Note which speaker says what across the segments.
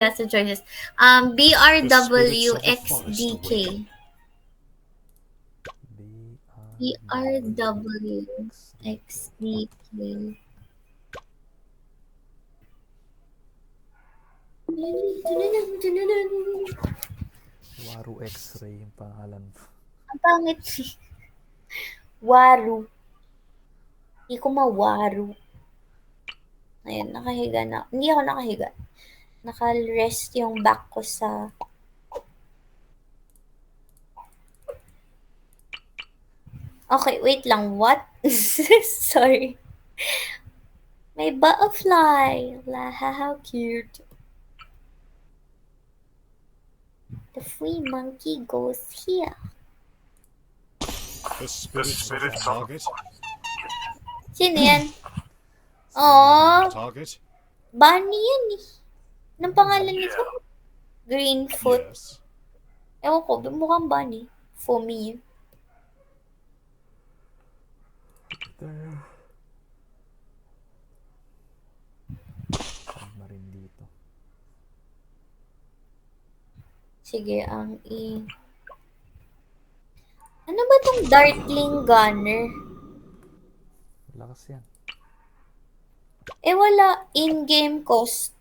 Speaker 1: That's the choices.
Speaker 2: The spirits of the forest
Speaker 1: BRWXDK.
Speaker 2: awaken.
Speaker 1: BRWXDK.
Speaker 3: Waru X-ray yung pangalan.
Speaker 1: Ang pangit. Waru. Hindi ko mawaru. Ayun, nakahiga na. Hindi ako nakahiga. Naka-rest yung back ko sa... Okay, wait lang. What? Sorry. May butterfly. How cute. The free monkey goes here.
Speaker 2: The spirits of the target.
Speaker 1: Sino yan? Aww.
Speaker 2: Target.
Speaker 1: Bunny yan eh. Anong pangalan nito? Greenfoot.
Speaker 2: Yes.
Speaker 1: Ewan ko, mukhang bunny. For me.
Speaker 3: Submarine dito.
Speaker 1: Sige, ang Ano ba tong Dartling Gunner?
Speaker 3: Lakas yan.
Speaker 1: Wala. In-game cost.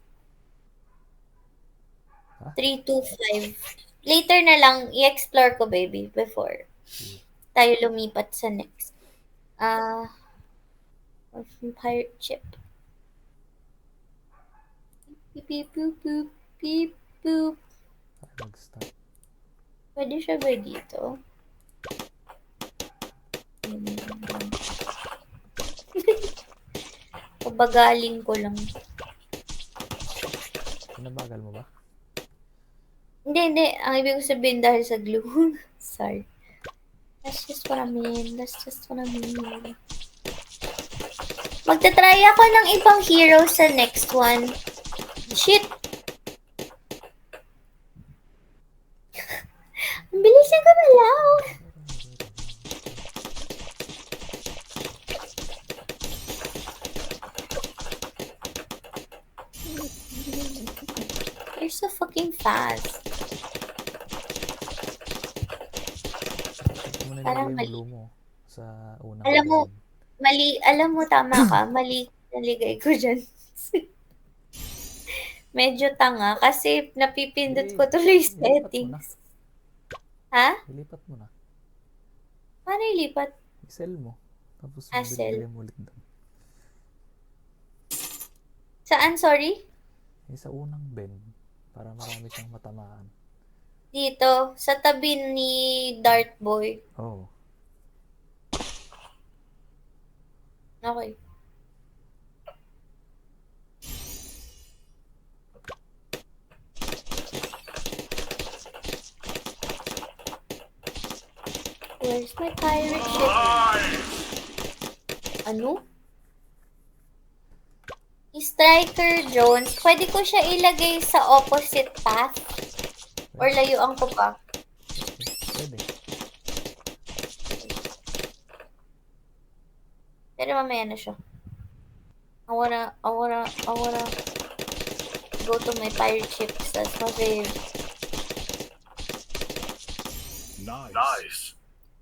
Speaker 3: Huh?
Speaker 1: 325. Later na lang, i-explore ko, baby, before tayo lumipat sa next. Pirate ship. Beep, beep, boop, boop, beep, boop.
Speaker 3: Mag-start.
Speaker 1: Pwede siya ba dito? Pabagaling ko lang.
Speaker 3: Pinabagal mo ba?
Speaker 1: Hindi. Ang ibig ko sabihin dahil sa glue. Sorry. That's just what I mean. Magta-try ako ng ibang hero sa next one. Shit! Ang bilis niya gumalaw! You're so fucking fast. Parang mali.
Speaker 3: Mo sa unang
Speaker 1: Alam mo, tama ka. Mali naligay ko dyan. Medyo tanga kasi napipindot ko tuloy settings. Ha?
Speaker 3: Ilipat mo na.
Speaker 1: Paano ilipat?
Speaker 3: I-sell mo. Tapos
Speaker 1: Sell.
Speaker 3: mo ulit doon.
Speaker 1: Saan, sorry?
Speaker 3: Sa unang bend. Para marami siyang matamaan.
Speaker 1: Dito, sa tabi ni Dart Boy.
Speaker 3: Oh.
Speaker 1: Okay. Where's my pirate ship? Ano? Striker Jones, pwede ko siya ilagay sa opposite path? Or layuan ko pa?
Speaker 3: Pwede.
Speaker 1: Pero mamaya na siya. I wanna go to my pirate ship. That's my favorite.
Speaker 2: Nice.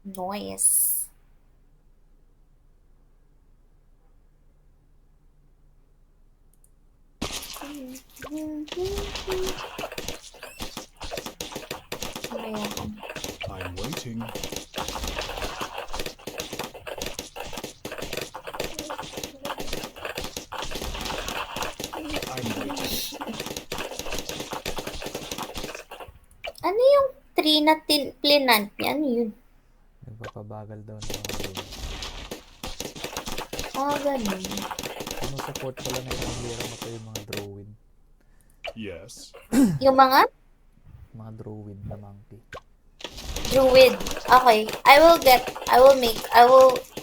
Speaker 1: Noise.
Speaker 2: I'm waiting.
Speaker 1: Ano yung tree na plinant niya? Ano yun?
Speaker 3: Nagpapabagal daw ng mga game.
Speaker 1: Ganun.
Speaker 3: Ano support pala na yung lira mo pa yung mga drawing?
Speaker 2: Yes.
Speaker 1: Yung mga?
Speaker 3: Mga drawing na monkey.
Speaker 1: Druid. Okay. I will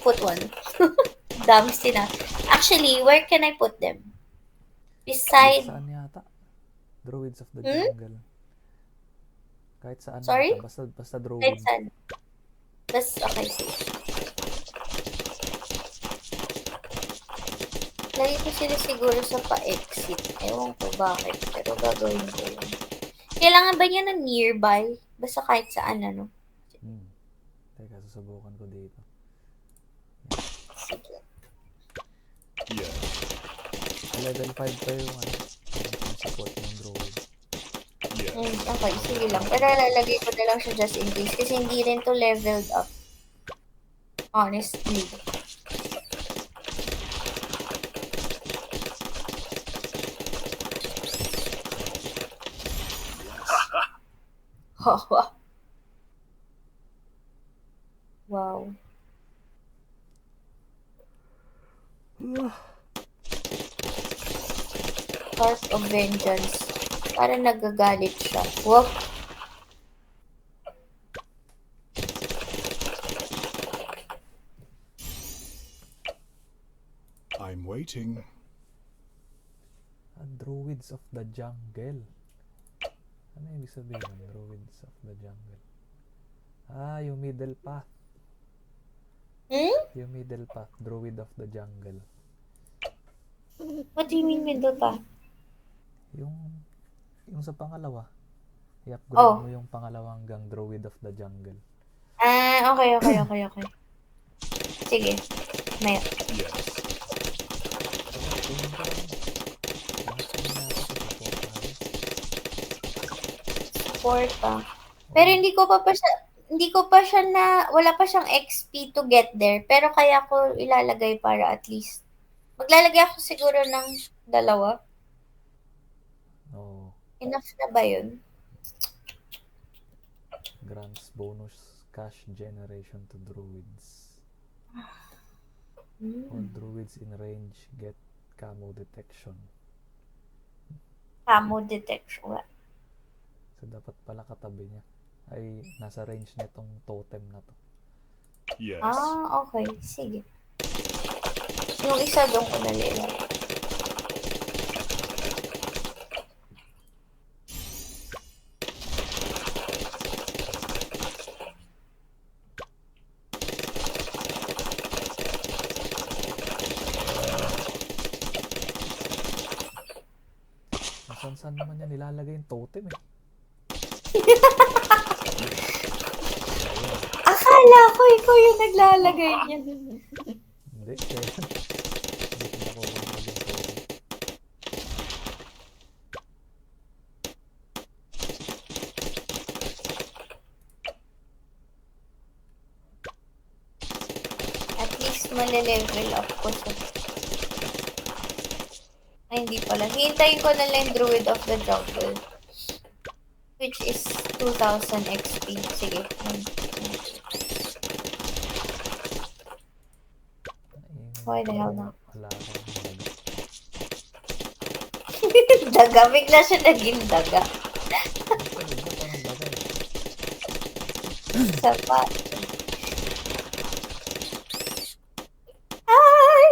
Speaker 1: put one. Dami sila. Actually, where can I put them? Beside...
Speaker 3: Saan yata? Druids of the Jungle. Kahit saan.
Speaker 1: Sorry?
Speaker 3: Yata. Basta druid.
Speaker 1: Kahit saan. Okay, sige. Lagi ko sila siguro sa pa-exit. Ewan ko bakit, pero gagawin ko yun. Kailangan ba niya na nearby? Basta kahit saan, ano?
Speaker 3: Teka, susubukan ko dito.
Speaker 1: Sige.
Speaker 2: Yes.
Speaker 3: Level 5 pa yung yung support ng druid.
Speaker 2: Yes.
Speaker 1: Okay, sige lang. Pero lalagay ko na lang siya just in case. Kasi hindi rin to leveled up. Honestly. Haha. Wow. Spark of Vengeance. Parang nagagalit siya. Whoop.
Speaker 2: I'm waiting.
Speaker 3: Druids of the Jungle. Ano ibig sabihin ng Druids of the Jungle? Yung middle path. Yung middle path. Druid of the Jungle.
Speaker 1: What do you mean middle pa?
Speaker 3: Yung sa pangalawa. I-upgrade mo yung pangalawa hanggang Druid of the Jungle.
Speaker 1: Okay. Sige. Maya.
Speaker 2: Yes.
Speaker 1: Support pa. Pero hindi ko pa siya na, wala pa siyang XP to get there. Pero kaya ko ilalagay para at least. Maglalagay ako siguro ng 2.
Speaker 3: Oo.
Speaker 1: Enough na ba yun?
Speaker 3: Grants bonus cash generation to druids. All druids in range get camo detection.
Speaker 1: Camo detection.
Speaker 3: So dapat pala katabi niya. Ay nasa range nitong totem na to.
Speaker 2: Yes.
Speaker 1: Okay. Sige. Yung isa doon ko nalila.
Speaker 3: Saan naman niya nilalagay yung totem eh.
Speaker 1: Akala ko ikaw yung naglalagay niya.
Speaker 3: Hindi, kaya hindi ko nakuha yung totem.
Speaker 1: At least mali-level up ko siya. Ay, hindi pala. Hintayin ko na lang Druid of the Jungle. Which is 2,000 XP. Sige. Why the hell not?
Speaker 3: Wala akong
Speaker 1: Daga. Bigla siya naging daga. Sapa. Ay!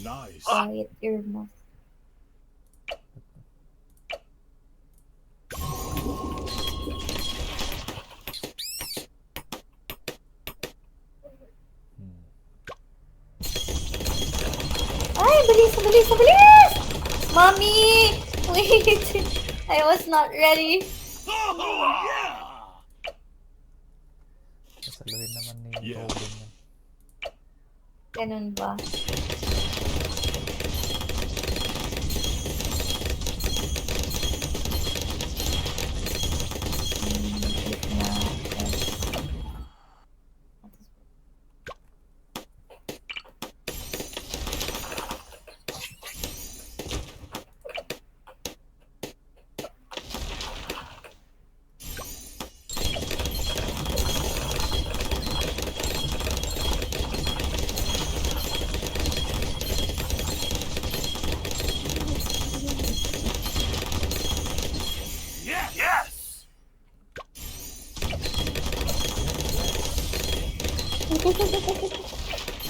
Speaker 2: Nice.
Speaker 1: Quiet your mouth. Ay, bilis! Mommy! Wait! I was not ready.
Speaker 3: Sasaluhin naman ni
Speaker 2: Yeah.
Speaker 3: Robin yan.
Speaker 1: Ganun ba?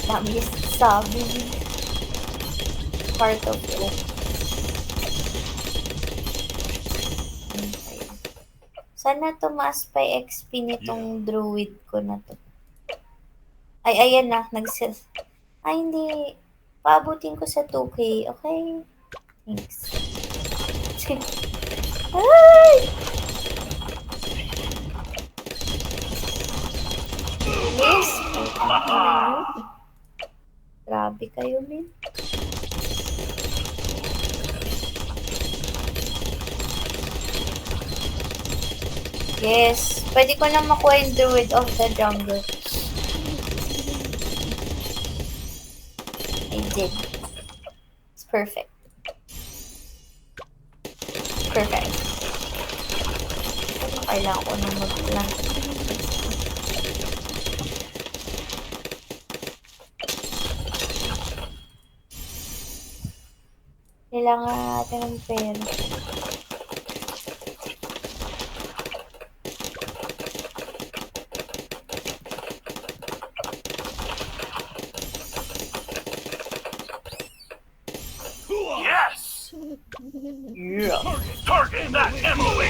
Speaker 1: Dami sabi. Part of it. Sana tumaas pa yung XP nitong druid ko na to. Ay, ayan na. Ay, hindi. Paabutin ko sa 2K. Okay? Thanks. Ay! Miss, grabe kayo, Min. Yes, pwede ko na makuha yung Druid of the Jungle. I did. It's perfect. Perfect. Kailangan ko na mag-plant. Kailangan natin ng pera.
Speaker 4: Yes! Yeah. Target that MOA!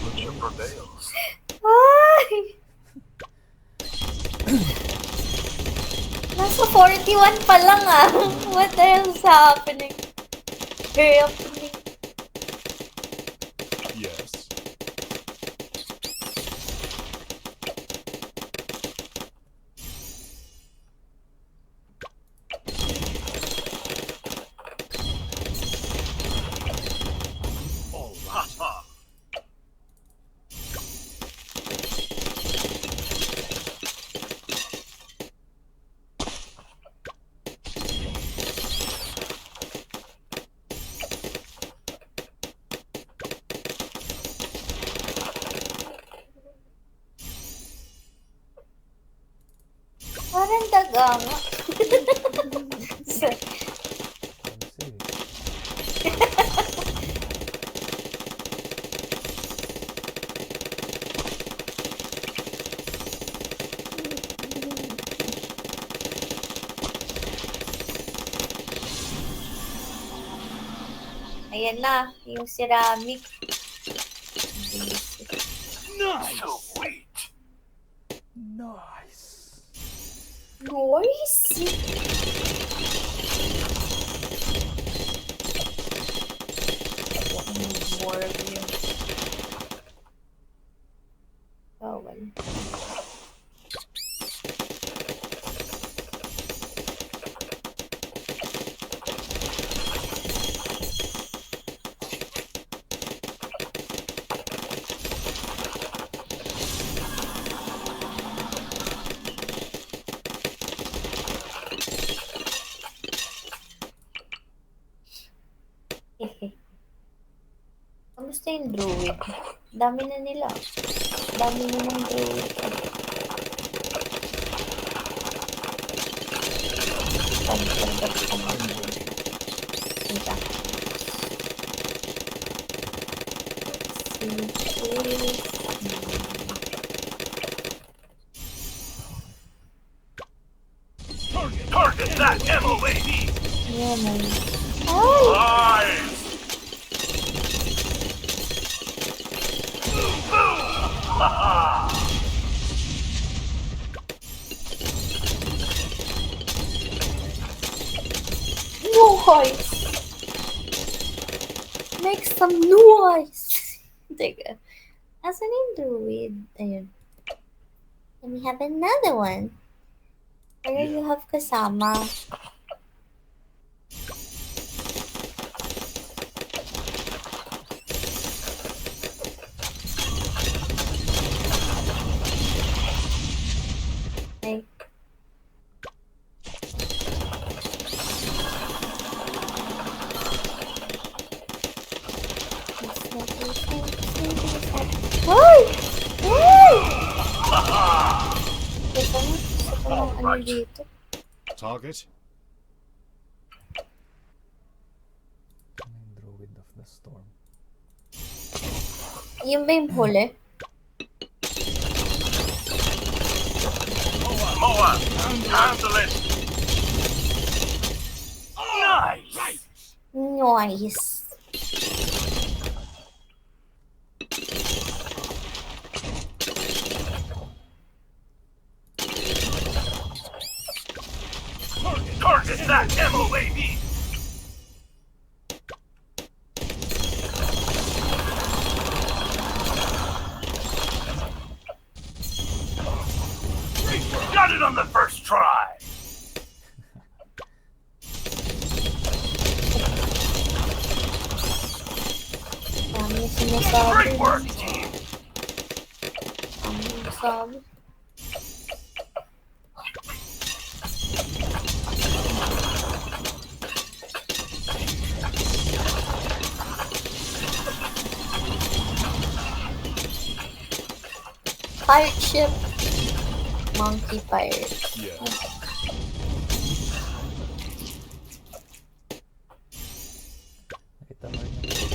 Speaker 4: Butcher prevails.
Speaker 1: Ay! Nasa 41 pa lang ah. What the hell is happening? Happening.
Speaker 2: Yes. All right.
Speaker 1: Parang daga nga.
Speaker 3: Kasi,
Speaker 1: Ayan na, yung ceramic.
Speaker 4: Nice! Sweet!
Speaker 3: nice!
Speaker 1: Nice! More of you. Oh, well. Kamusta yung druid? Dami na nila. Dami na ng druid. Pagdagat ko mo. Ita.
Speaker 4: Target that MOA!
Speaker 1: Yeah, man. Ay!
Speaker 4: Nice!
Speaker 1: Noise! Make some noise! Teka. Asan yung druid? Ayun. And we have another one. Where you have kasama? Okay. Hoy! Hoy! Teka na. Gusto ko ng ano dito.
Speaker 2: Target.
Speaker 3: Ano yung Druid of the Storm?
Speaker 1: Yun ba yung huli?
Speaker 4: Moa! Handle it! Nice!
Speaker 1: Nice. Sinasabi.
Speaker 4: Great work, team.
Speaker 1: Ang sinasabi. Pirate ship. Monkey pirate.
Speaker 2: Yes.
Speaker 3: Nakita mo rin yung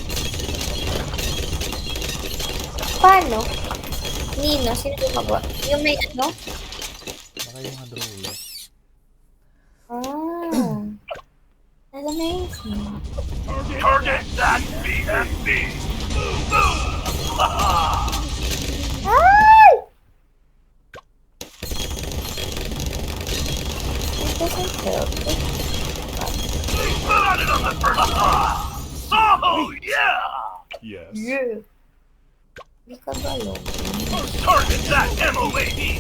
Speaker 1: Paano? Nino, sino gumagawa? Yung may ano?
Speaker 3: baka yung mga druid.
Speaker 1: Ah. Alam na yun.
Speaker 4: Target that BFB.
Speaker 1: Ay! It doesn't help.
Speaker 4: Got it on the first try. Oh, yeah.
Speaker 2: Yes.
Speaker 1: Yeah. Di ka balong.
Speaker 4: Target that MOAD.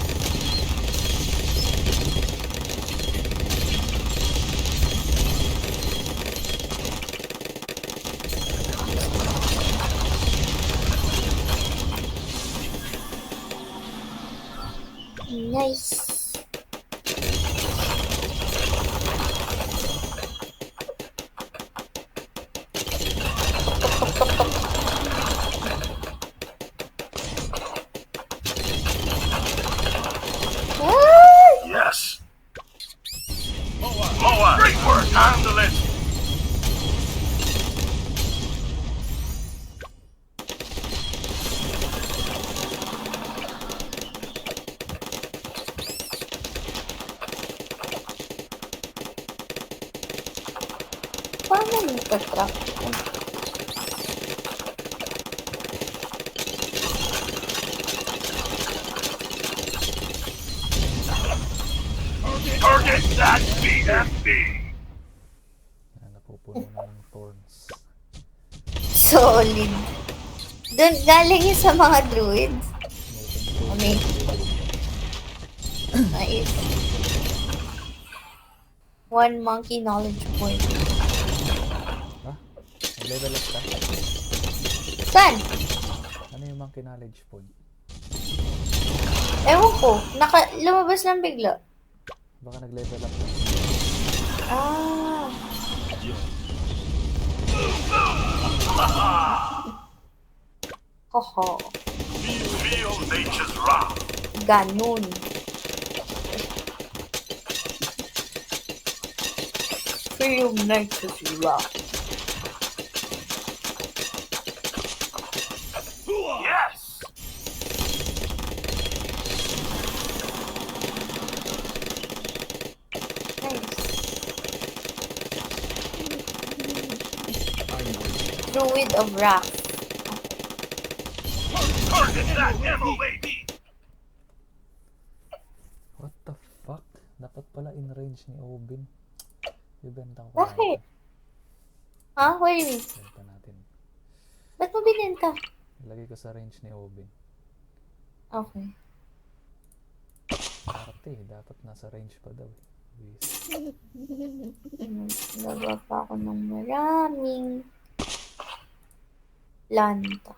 Speaker 1: Nice. Ay!
Speaker 4: Yes. Moa, great work. Handle it.
Speaker 1: Paano nagka-trap?
Speaker 4: Target that BFB.
Speaker 3: Napupuno na ng thorns.
Speaker 1: Solid. Doon, galing yun sa mga druids.
Speaker 3: Meron
Speaker 1: Nice. One monkey knowledge point.
Speaker 3: Ha? Nag-level up ka?
Speaker 1: Saan?
Speaker 3: Ano yung monkey knowledge point?
Speaker 1: Ewan ko. Lumabas lang bigla.
Speaker 3: Baka nag-level up ka.
Speaker 1: Ah.
Speaker 2: Yes.
Speaker 1: Hoho.
Speaker 4: Feel nature's wrath.
Speaker 1: Ganun. Feel nature's wrath.
Speaker 4: Yes.
Speaker 1: Nice.
Speaker 2: I'm ready.
Speaker 1: Druid of Wrath.
Speaker 4: Target that MOAD.
Speaker 3: What the fuck? Dapat pala in range ni Obin. Ibenta ko pa
Speaker 1: Bakit? Ha? What do you mean?
Speaker 3: Benta natin.
Speaker 1: Ba't mo binenta?
Speaker 3: Ilagay ko sa range ni Obin.
Speaker 1: Okay.
Speaker 3: Arte, dapat nasa range pa daw. Yes.
Speaker 1: Nagawa pa ako ng maraming lanta.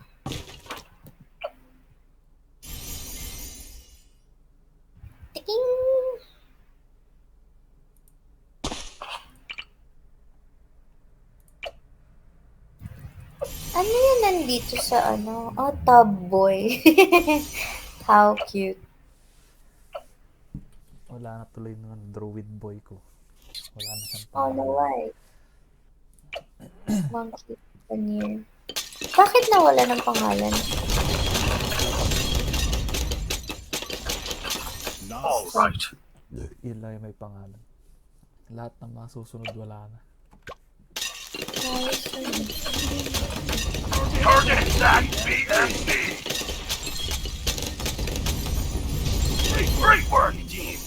Speaker 1: Tiking! Ano yun nandito sa ano? Oh, tub boy. How cute.
Speaker 3: Wala na tuloy ng druid boy ko. Wala na siyang
Speaker 1: Oh, no
Speaker 3: pangalan.
Speaker 1: way. Monkey Paneer. Bakit nawala ng pangalan?
Speaker 4: All
Speaker 2: Nice.
Speaker 4: right.
Speaker 3: Yun lang yung may pangalan. Lahat ng mga susunod wala na.
Speaker 1: Nice.
Speaker 4: Target that BFB. Great work, team.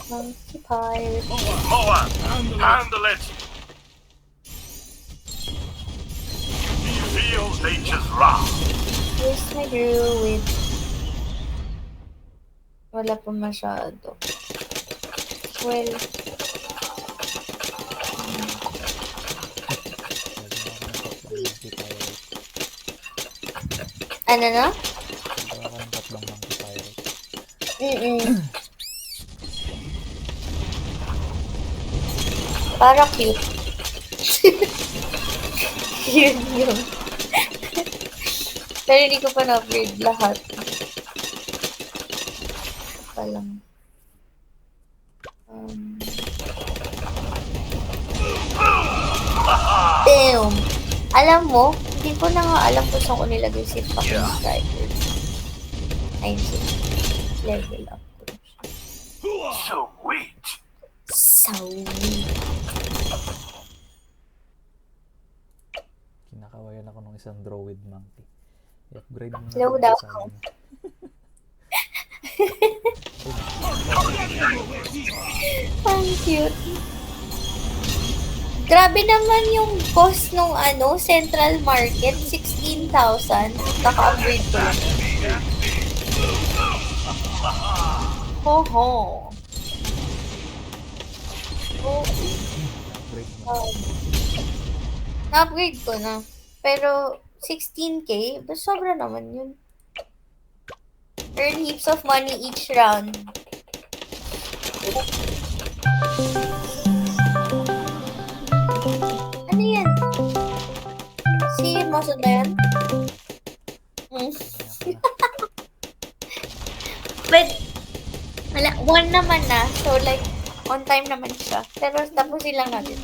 Speaker 1: Monkey Pirate.
Speaker 4: Moa, handle it. Feel nature's wrath.
Speaker 1: Here's my druid. Wala pa masyado. Well,
Speaker 3: Pwede na ako ng top 1 monkey pirate.
Speaker 1: Ano na?
Speaker 3: Gawa ka ng tatlong monkey pirate.
Speaker 1: Para cute. Yun yun. Pero hindi ko pa na-upgrade lahat. Pa lang. Damn! Alam mo, hindi ko na nga alam kung saan ko nilagay si fucking striker. Ayun siya. Level up ko na siya.
Speaker 4: Sweet.
Speaker 1: Sweet.
Speaker 3: Kinakawayan ako ng isang druid monkey. I-upgrade mo na
Speaker 1: Slow
Speaker 3: lang
Speaker 1: down.
Speaker 3: sabi mo.
Speaker 1: Ang cute. Grabe naman yung cost nung Central Market, 16,000. Kaka-upgrade ko lang. Hoho. Oh,
Speaker 3: I-upgrade mo.
Speaker 1: na-upgrade ko na. Pero 16K, sobra naman yun. Earn heaps of money each round. Ano yan? Si Mosod na yan? But, wala, one naman na. So, like, on time naman siya. Pero tapusin lang natin.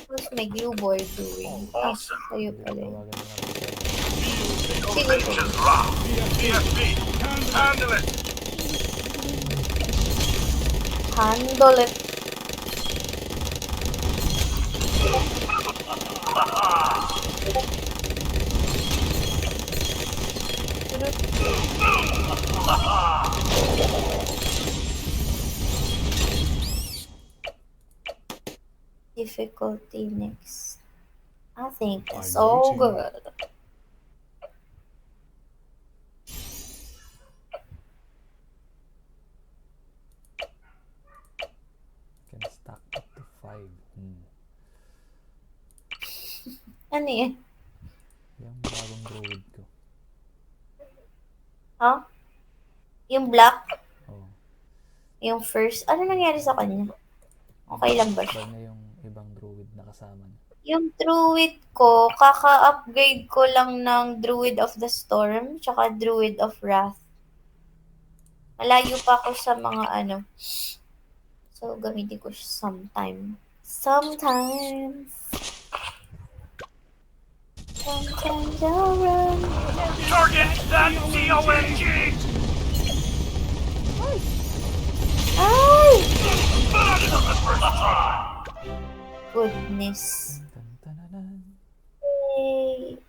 Speaker 1: What's my glue boy doing?
Speaker 4: Awesome.
Speaker 1: Kayo
Speaker 3: Sige,
Speaker 1: pala yun.
Speaker 3: tawagan mo natin siya.
Speaker 1: Sige, sige.
Speaker 4: Just rock. DFB. Handle it.
Speaker 1: Handle it. Difficulty next. I think it's
Speaker 2: I'm
Speaker 1: all
Speaker 2: waiting.
Speaker 1: good.
Speaker 3: Can stack up to 5.
Speaker 1: Ano yan?
Speaker 3: Yung bagong druid ko.
Speaker 1: Ha? Yung black?
Speaker 3: Oh.
Speaker 1: Yung first? Ano nangyari sa kanya? Okay lang ba siya?
Speaker 3: Try na yung ibang druid na kasama niya.
Speaker 1: Yung Druid ko, kaka-upgrade ko lang ng Druid of the Storm, tsaka Druid of Wrath. Malayo pa ako sa mga So, gamitin ko siya sometime. Sometimes I'll run.
Speaker 4: Target that COMG.
Speaker 1: Ay!
Speaker 4: Not for the first time.
Speaker 1: Goodness.
Speaker 3: Tan-tananan.
Speaker 1: Yay.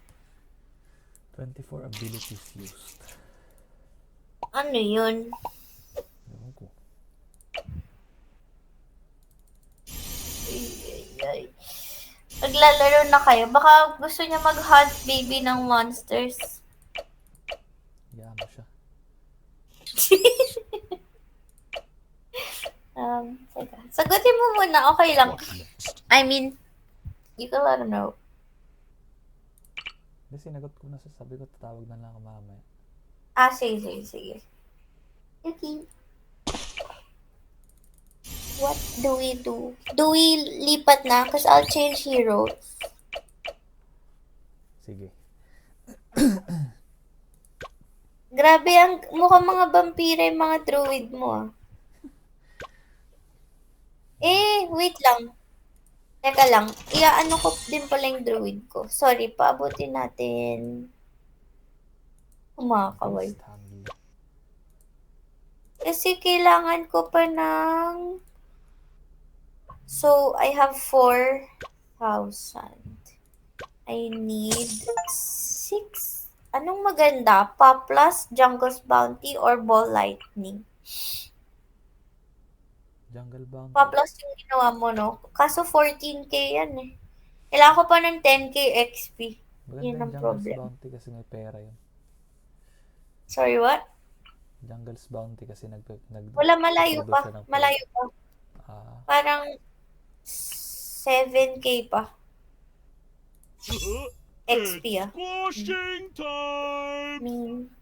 Speaker 3: 24 abilities used.
Speaker 1: Ano yun?
Speaker 3: Ewan ko.
Speaker 1: Ay. Naglalaro na kayo. Baka gusto niya mag-hunt baby ng monsters.
Speaker 3: Hayaan mo siya.
Speaker 1: Teka. Sagutin mo muna. Okay lang.
Speaker 2: What's next?
Speaker 1: I mean, you can let him know.
Speaker 3: Hindi, sinagot ko na sa sabi ko, tatawag na lang ako mamaya.
Speaker 1: Sige. Okay. What do we do? Do we lipat na? Because I'll change heroes.
Speaker 3: Sige.
Speaker 1: Grabe, ang mukhang mga vampira yung mga druid mo ah. Wait lang. Teka lang. Iaano ko din pala yung druid ko. Sorry, paabutin natin. Kumakaway.
Speaker 3: Beast handler.
Speaker 1: Kasi kailangan ko pa ng... So, I have 4,000. I need 6. Anong maganda? Pa plus, Jungle's Bounty, or Ball Lightning?
Speaker 3: Jungle Bounty.
Speaker 1: Pa plus yung ginawa mo, no? Kaso 14k yan eh. Kailangan ko pa ng 10k XP.
Speaker 3: Maganda
Speaker 1: Yun
Speaker 3: yung
Speaker 1: ang
Speaker 3: Jungle's
Speaker 1: problem.
Speaker 3: Bounty kasi may pera yun.
Speaker 1: Sorry, what?
Speaker 3: Jungle's Bounty kasi
Speaker 1: Wala, malayo
Speaker 3: nagproduce
Speaker 1: pa.
Speaker 3: siya ng pera.
Speaker 1: Malayo pa.
Speaker 3: Ah,
Speaker 1: Parang 7K pa. XP
Speaker 2: It's
Speaker 1: ah.
Speaker 2: squashing time!
Speaker 1: Min.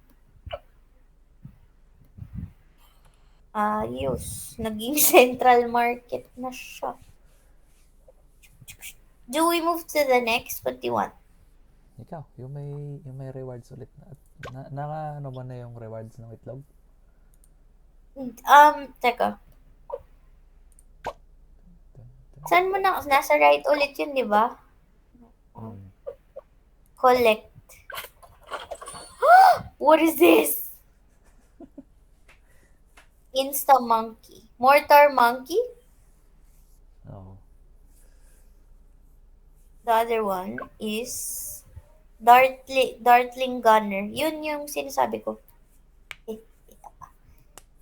Speaker 1: Ayos. Naging central market na siya. Do we move to the next? What do you want?
Speaker 3: Ikaw, yung may rewards ulit ano ba na yung rewards ng itlog?
Speaker 1: Teka. Saan mo na? Nasa right ulit yun, di ba? Collect. What is this? Insta monkey. Mortar monkey?
Speaker 3: Oo.
Speaker 1: The other one is Dartling Gunner. Yun yung sinasabi ko.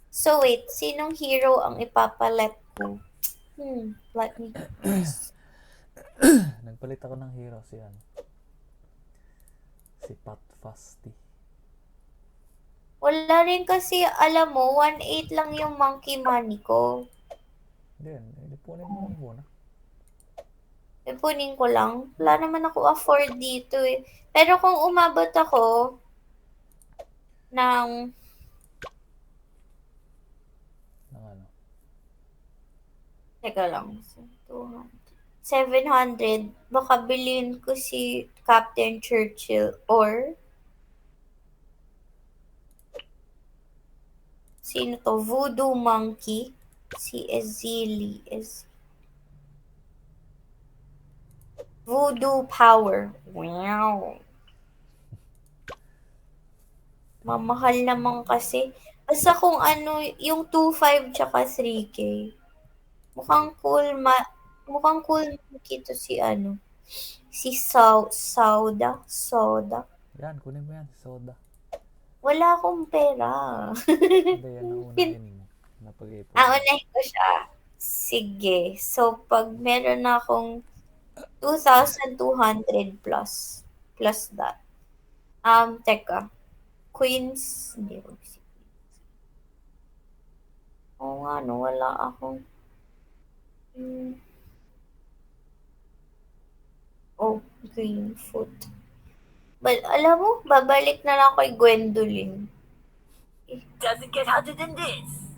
Speaker 1: So wait, sinong hero ang ipapalet ko? Let me...
Speaker 3: Nagpalit ako ng hero si Pat Fasty.
Speaker 1: Wala rin kasi, alam mo, 1.8 lang yung monkey money ko.
Speaker 3: Hindi, ipunin mo lang muna.
Speaker 1: Ipunin ko lang. Wala naman ako afford dito eh. Pero kung umabot ako ng
Speaker 3: Ano?
Speaker 1: teka lang. 700. Baka bilhin ko si Captain Churchill or sino to? Voodoo Monkey. Si Ezili. Voodoo Power. Wow. Mamahal naman kasi. Basta kung ano, yung 2.5 tsaka 3K. Mukhang cool monkey to si ano. Si Soda.
Speaker 3: Yan, kunin mo yan, soda.
Speaker 1: Wala akong pera.
Speaker 3: Hindi, yan ang unahin mo. Napag-ipon.
Speaker 1: Unahin ko siya. Sige. So, pag meron na akong 2,200 plus that. Teka. Queens. Hindi ko si Oo nga, no. Wala akong green foot. But, alam mo, babalik na lang kay Gwendolyn.
Speaker 4: Doesn't get harder than this.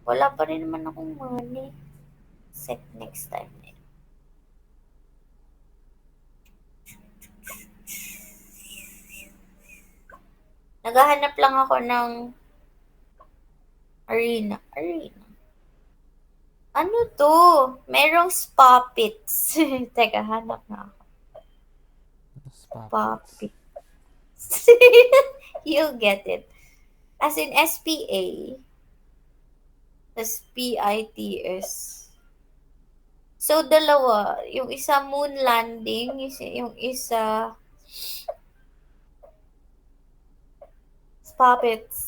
Speaker 1: Wala pa rin naman akong money. Set next time. Naghahanap lang ako ng arena. Ano to? Merong spa pits. Teka, hanap na ako. Spa pits. You get it. As in SPA. Tas PITS. So, dalawa. Yung isa moon landing. Yung isa spa pits.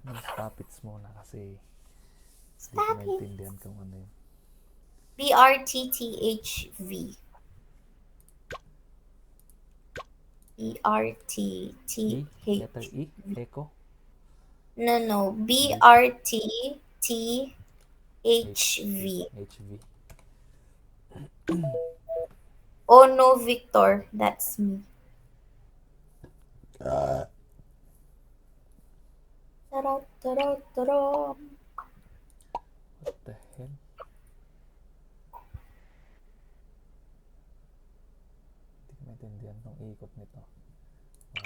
Speaker 3: Stop-its muna kasi hindi ko maintindihan kung ano yun.
Speaker 1: BRTTHV.
Speaker 3: Letter E? Echo?
Speaker 1: No. BRTTHV.
Speaker 3: HV.
Speaker 1: Oh no, Victor. That's me. Tara.
Speaker 3: What the hell? Hindi ko maintindihan tong ikot nito.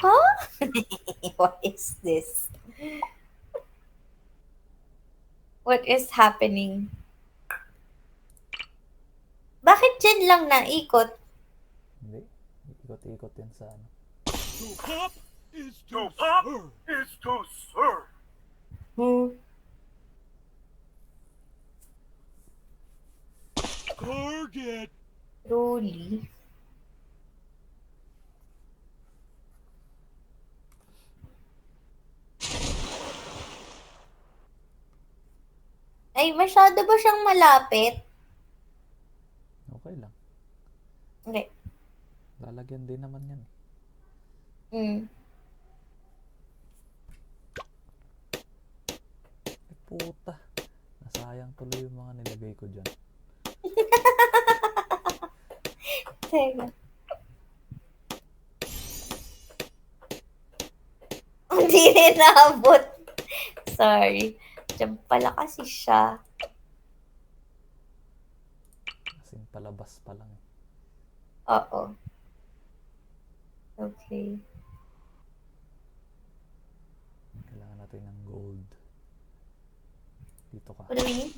Speaker 1: Huh? What is this? What is happening? Bakit dyan lang naikot?
Speaker 3: Hindi. Ikot-ikot yan sa ano.
Speaker 2: To pop is to
Speaker 4: To pop
Speaker 2: serve.
Speaker 4: is to serve.
Speaker 2: Target.
Speaker 1: Truly. Ay, masyado ba siyang malapit?
Speaker 3: Okay lang.
Speaker 1: Okay.
Speaker 3: Lalagyan din naman yan. Puta. Nasayang tuloy yung mga nilagay ko dyan.
Speaker 1: Teka. Hindi rin naabot. Sorry. Diyan pala kasi siya.
Speaker 3: Kasing palabas pa lang eh.
Speaker 1: Oo. Okay.
Speaker 3: Kailangan natin ng gold. Dito ka.
Speaker 1: What do we need?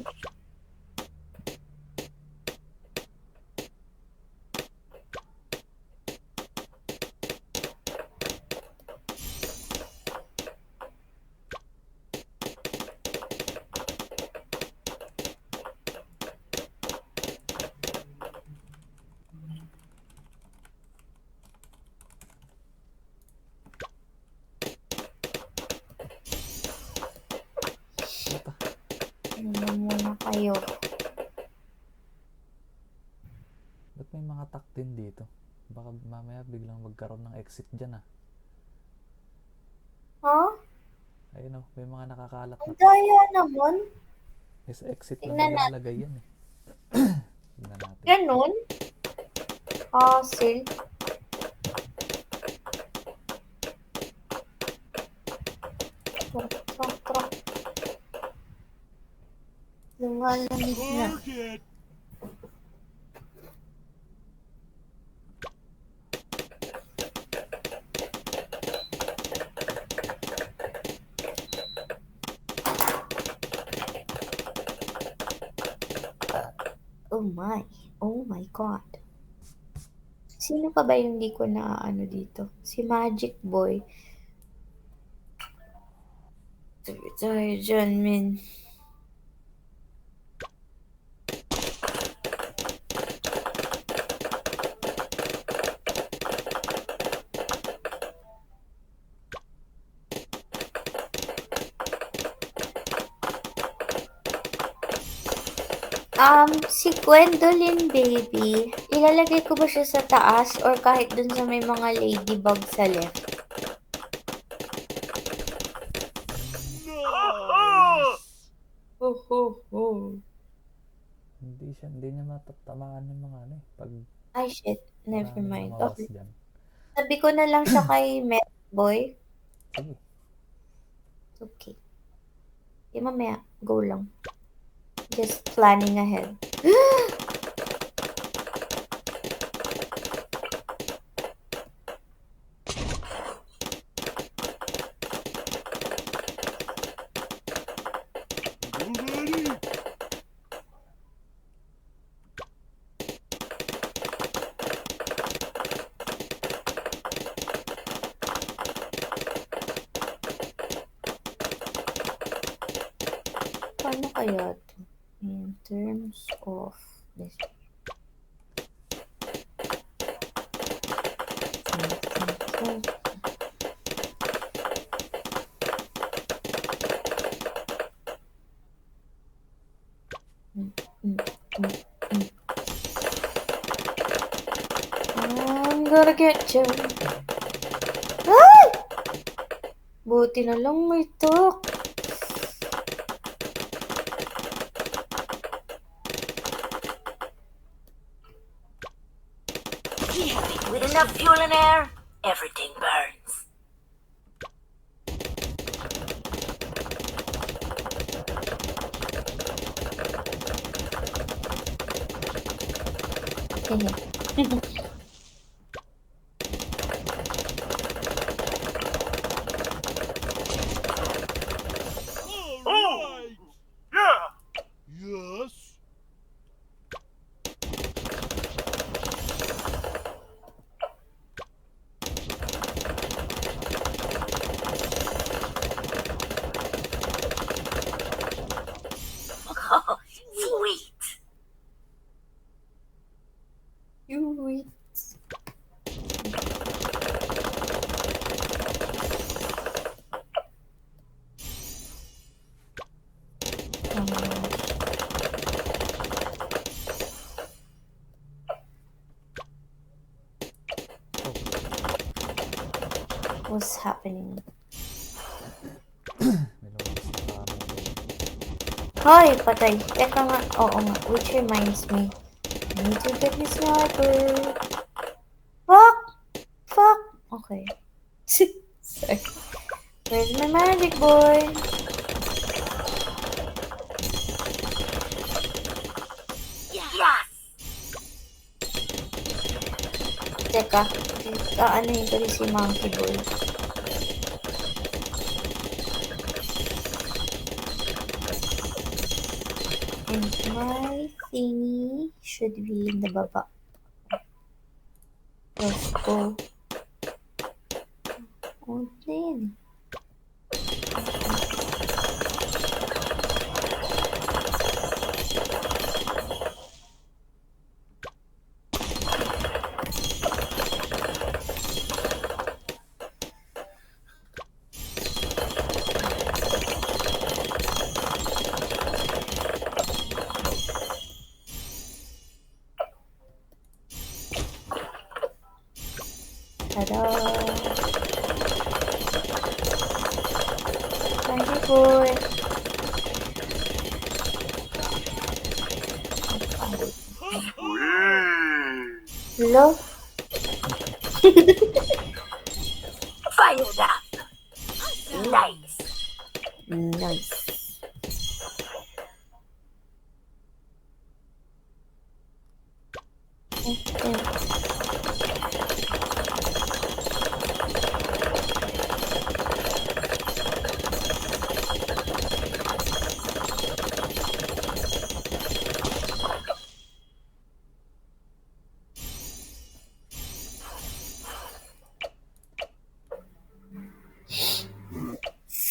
Speaker 3: Ito.
Speaker 1: Ano muna kayo?
Speaker 3: Ba't may mga tuck din dito? Baka mamaya biglang magkaroon ng exit dyan ah.
Speaker 1: Huh?
Speaker 3: Ayun oh, may mga nakakalat
Speaker 1: Ang
Speaker 3: na.
Speaker 1: daya naman.
Speaker 3: Yes, exit lang
Speaker 1: Tingnan
Speaker 3: nilalagay yan eh. Tingnan natin.
Speaker 1: Ganun? Hassle. Trak. Lumalamig na.
Speaker 2: Target.
Speaker 1: Oh my God. Sino pa ba yung hindi ko na ano dito? Si Magic Boy. Tayo dyan, min. Si Gwendolyn baby, ilalagay ko ba siya sa taas or kahit dun sa may mga ladybug sa left?
Speaker 2: Nice.
Speaker 3: Hindi niya matatamaan yung mga ano eh. Pag
Speaker 1: Ay shit, never
Speaker 3: maraming
Speaker 1: mind.
Speaker 3: lumawas
Speaker 1: Okay.
Speaker 3: dyan.
Speaker 1: Sabi ko na lang siya kay Met Boy.
Speaker 3: Sige.
Speaker 1: Okay. Okay, mamaya, go lang. Just planning ahead.
Speaker 2: Already.
Speaker 1: Paano kaya to? In terms of this. I'm gonna get you. Ay! Buti na lang may talk.
Speaker 5: With enough fuel and air, everything burns.
Speaker 2: All right.
Speaker 4: Yeah!
Speaker 2: Yes.
Speaker 5: Oh, sweet.
Speaker 1: You wait. What's happening?
Speaker 3: May lumabas na parang
Speaker 1: Hoy, patay. Teka nga. Oo nga. Which reminds me. I need to get my sniper. Fuck! Fuck! Okay. Sorry. Where's my magic boy?
Speaker 5: Yes!
Speaker 1: Teka. Ano yun ko rin si Monkey Boy. And my thingy should be in the baba. Let's go. Oh, then. Ta-da! Magic boy. Hello?
Speaker 5: Fired up. Nice.
Speaker 1: Nice.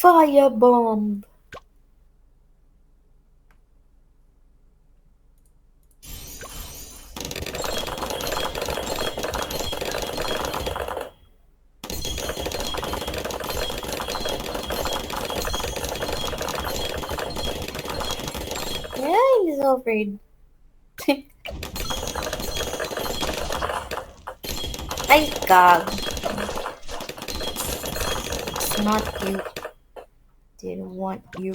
Speaker 1: Firebomb. Yeah, I'm so afraid. Ay, gag. It's not you. Didn't want you.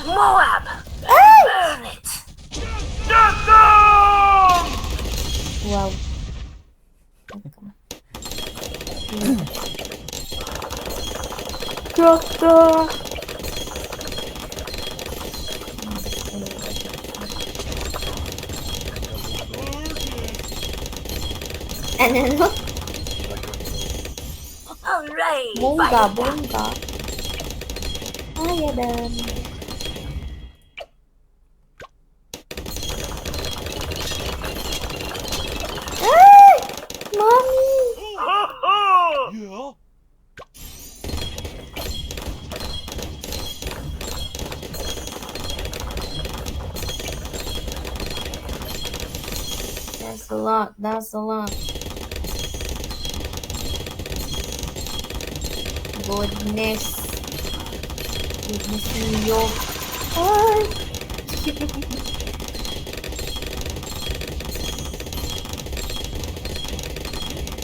Speaker 5: Moab! Burn it!
Speaker 4: Get them!
Speaker 1: Wow. Doctor! Ano?
Speaker 5: Alright!
Speaker 1: Bongga, bongga. Ayadan. Ay! Mommy!
Speaker 4: Ho ho!
Speaker 2: Yeah?
Speaker 1: That's a lot. That's a lot. Goodness. Goodness me, Ay!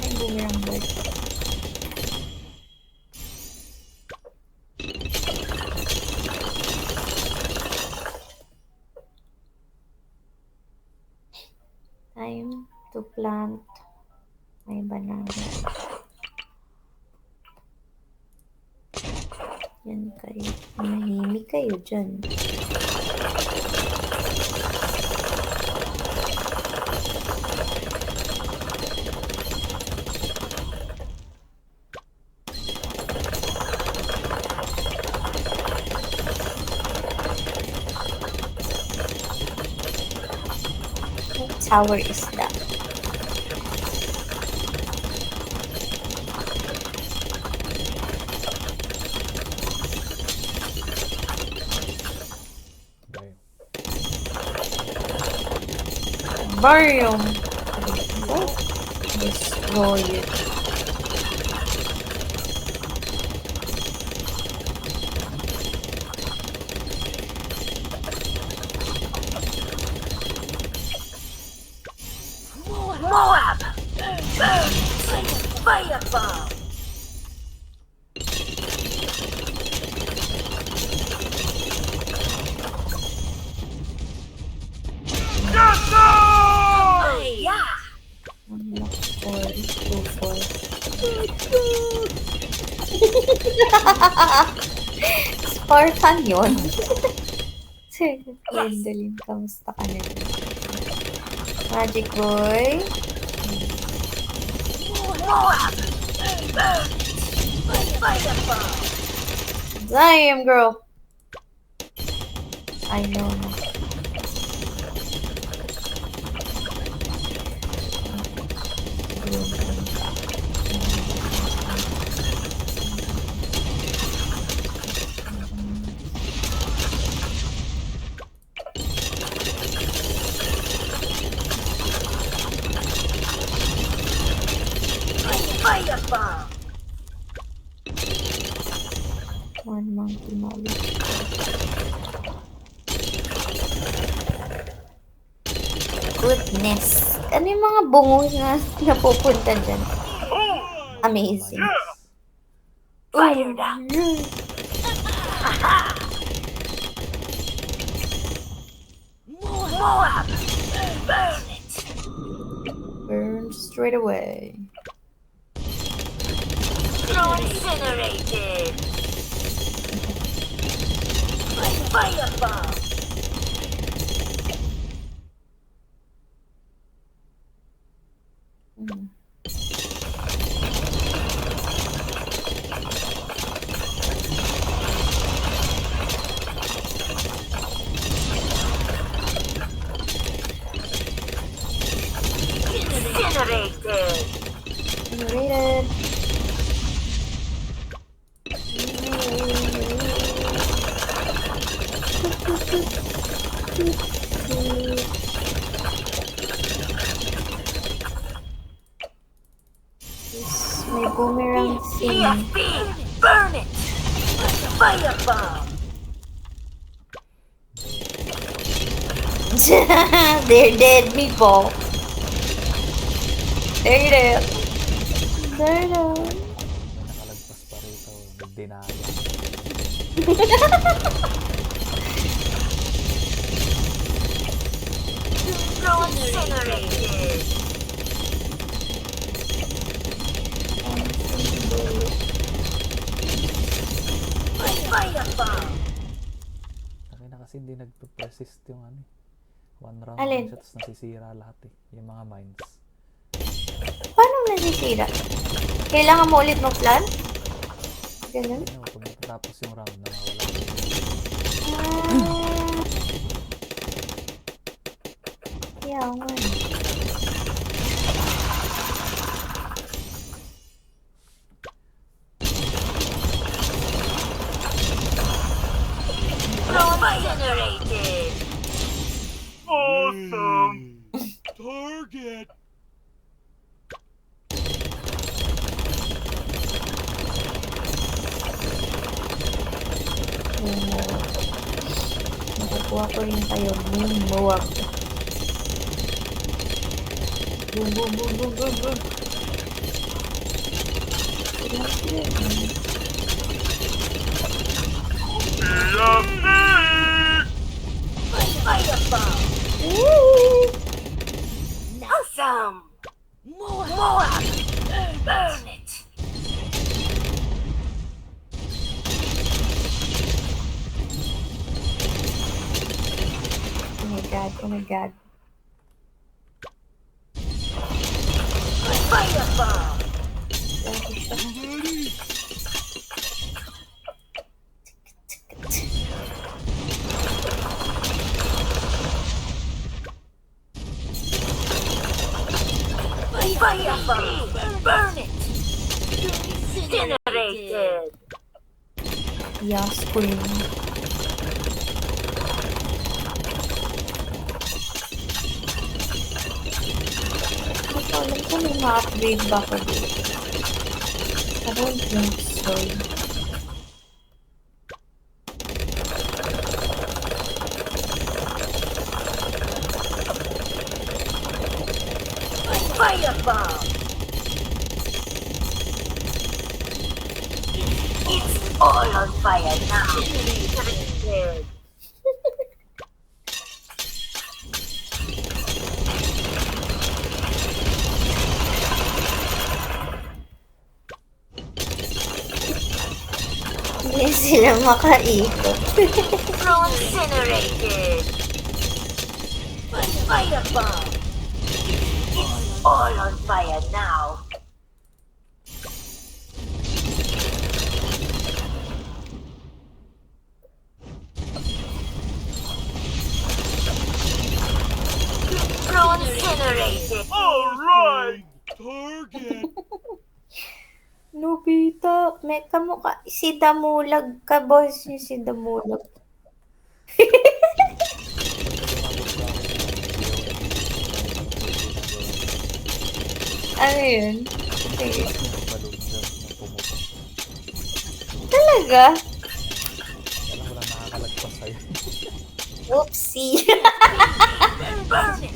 Speaker 1: Ay, boomerang bird. Time to plant my banana. Yan kayo. Mahimik kayo dyan. tower is that?
Speaker 3: Okay.
Speaker 1: Barium. Destroy it.
Speaker 5: Moab! Burn! Fireball! Yeah!
Speaker 1: Unlock 4, 2, 4. Spartan yun. Gwendolyn, kamusta ka na? Magic Boy.
Speaker 5: Moab! Burn! Fireball!
Speaker 1: Damn, girl. I know.
Speaker 5: Fireball!
Speaker 1: One monkey knowledge. Goodness. Ano yung mga bungos na napupunta dyan? Amazing.
Speaker 5: Fire now! Moab! Burn it!
Speaker 1: Burn straight away.
Speaker 5: Incinerated! Fireball!
Speaker 1: Hmm.
Speaker 5: Incinerated!
Speaker 1: Generated. Yes, may boomerang thing.
Speaker 5: EFP! Burn it! Fireball!
Speaker 1: They're dead, meatball. They're dead. They're dead.
Speaker 3: May nakalagpas pa rito. May dinaya.
Speaker 5: Incinerated! Fireball!
Speaker 3: Sabi na kasi hindi nagpe-persist yung ano. One round
Speaker 1: Alin?
Speaker 3: lang siya tapos nasisira lahat eh. Yung mga mines.
Speaker 1: Paano nasisira? Kailangan mo ulit mag-plan? Ganun?
Speaker 3: Ano, pag natatapos yung round, nawawala.
Speaker 1: Ah. Yeah, nga.
Speaker 5: Incinerated!
Speaker 2: Awesome. Target.
Speaker 1: Nakukuha ko rin tayo. Moonwalk. Boom, boom, boom, boom, boom, boom.
Speaker 5: Fireball! Awesome! Moab! Burn it!
Speaker 1: Oh my god, oh my god.
Speaker 5: Fireball!
Speaker 2: Ready?
Speaker 5: Firebomb! Burn it! Incinerated!
Speaker 1: Yes, queen. Hindi ko alam kung may ma-upgrade ba ako dito. I don't think so.
Speaker 5: Firebomb! It's all on fire now. Incinerated!
Speaker 1: Hindi sila makaikot.
Speaker 5: Incinerated! Firebomb! It's all on fire now. Incinerated!
Speaker 2: Alright! Target!
Speaker 1: Nobita, may kamukha. Si Damulag ka, boss niya si Damulag. Ano yun? Sige.
Speaker 3: Yung balon na pumupa.
Speaker 1: Talaga?
Speaker 3: Alam ko lang nakakalagpas sa'yo.
Speaker 1: Whoopsie.
Speaker 5: Burn it!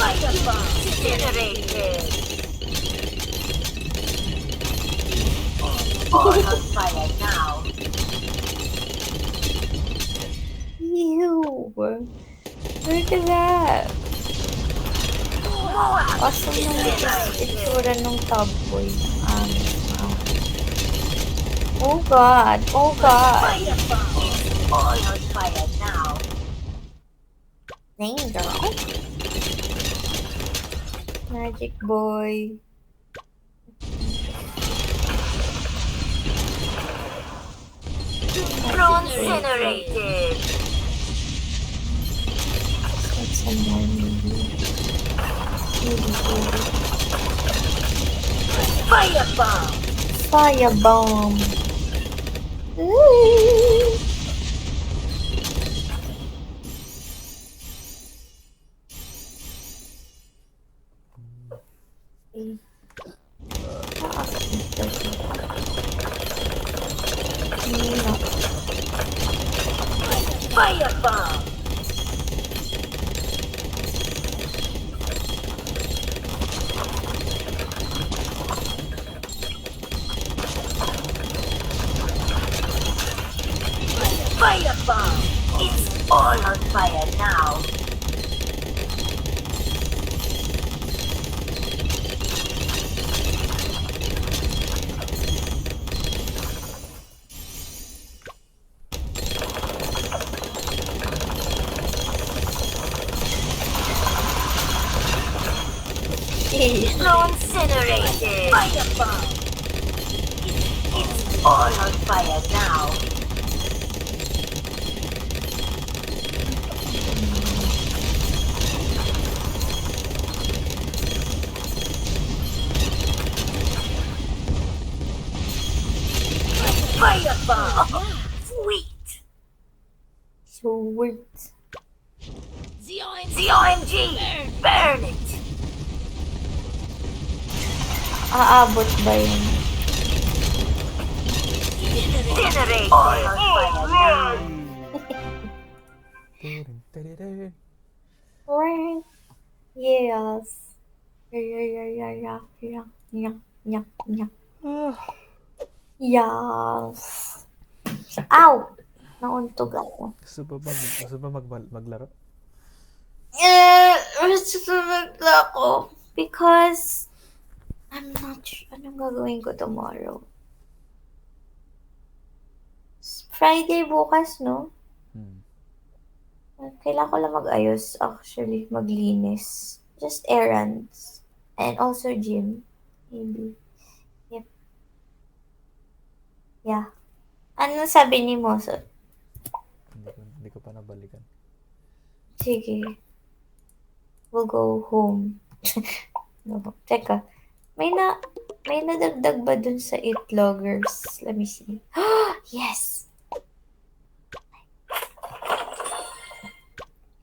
Speaker 5: Firebomb! Incinerated! All on fire now.
Speaker 1: Ew. Look at that. Awesome yung itsura nung top boy. Oh God. Oh God.
Speaker 5: Firebomb! All on fire now.
Speaker 1: Dang girl. Magic boy.
Speaker 5: Incinerated!
Speaker 1: That's some more maybe.
Speaker 5: Firebomb!
Speaker 1: Firebomb. Ooh. Okay.
Speaker 5: Firebomb! Firebomb! It's all on fire now. Incinerated! Firebomb! It's all on fire now. Firebomb! Sweet!
Speaker 1: Sweet.
Speaker 5: The OMG! Burn it!
Speaker 1: Aabot ba yun?
Speaker 5: Incinerate! All on fire now.
Speaker 3: Tirin-tiririn.
Speaker 1: Right. Yes. Yeah. Yes. Ow! Nauntog ako.
Speaker 3: Gusto ba maglaro?
Speaker 1: Masasabag ako. Because I'm not sure anong gagawin ko tomorrow. Friday bukas, no? Kailangan ko lang mag-ayos, actually, maglinis. Just errands. And also gym. Maybe. Yep. Yeah. Ano sabi ni Moso?
Speaker 3: Hindi ko pa nabalikan.
Speaker 1: Sige. We'll go home. No, teka, may nadagdag ba dun sa Itloggers? Let me see. Yes!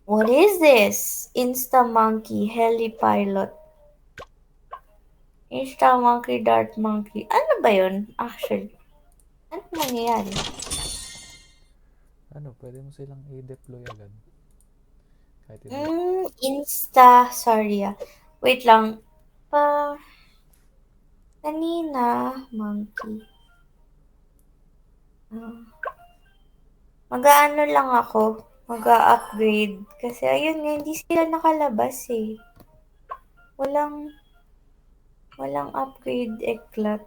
Speaker 1: What is this? Insta-monkey, heli-pilot. Insta-monkey, dart monkey. Ano ba yun, actually? Ano nangyayari?
Speaker 3: Ano, pwede mo silang i-deploy agad. Kahit hindi.
Speaker 1: Sorry ah. Wait lang. Kanina, monkey. Mag-aano lang ako. Mag-a-upgrade. Kasi ayun nga, hindi sila nakalabas eh. Walang upgrade eklat.